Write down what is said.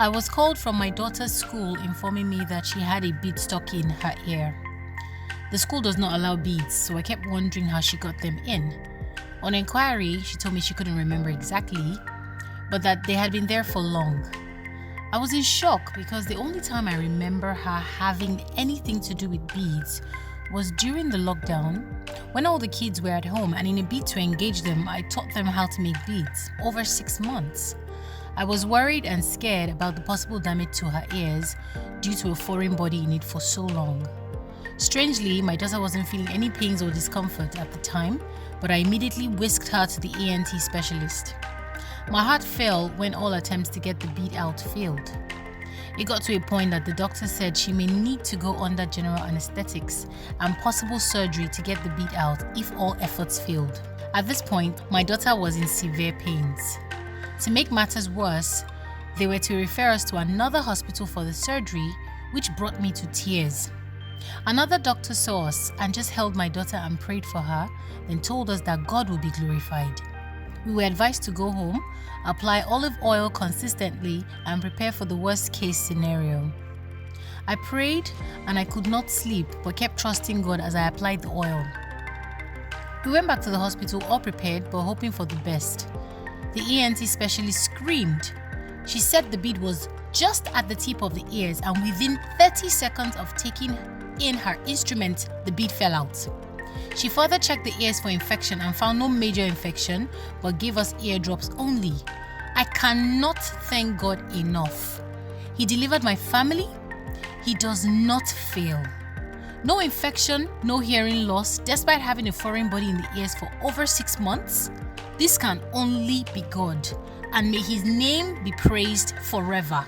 I was called from my daughter's school informing me that she had a bead stuck in her ear. The school does not allow beads, so I kept wondering how she got them in. On inquiry, she told me she couldn't remember exactly, but that they had been there for long. I was in shock because the only time I remember her having anything to do with beads was during the lockdown, when all the kids were at home, and in a bid to engage them, I taught them how to make beads over 6 months. I was worried and scared about the possible damage to her ears due to a foreign body in it for so long. Strangely, my daughter wasn't feeling any pains or discomfort at the time, but I immediately whisked her to the ENT specialist. My heart fell when all attempts to get the bead out failed. It got to a point that the doctor said she may need to go under general anesthetics and possible surgery to get the bead out if all efforts failed. At this point, my daughter was in severe pains. To make matters worse, they were to refer us to another hospital for the surgery, which brought me to tears. Another doctor saw us and just held my daughter and prayed for her, then told us that God would be glorified. We were advised to go home, apply olive oil consistently, and prepare for the worst case scenario. I prayed and I could not sleep, but kept trusting God as I applied the oil. We went back to the hospital all prepared but hoping for the best. The ENT specialist screamed. She said the bead was just at the tip of the ears, and within 30 seconds of taking in her instrument, the bead fell out. She further checked the ears for infection and found no major infection, but gave us eardrops only. I cannot thank God enough. He delivered my family. He does not fail. No infection, no hearing loss, despite having a foreign body in the ears for over 6 months. This can only be God, and may His name be praised forever.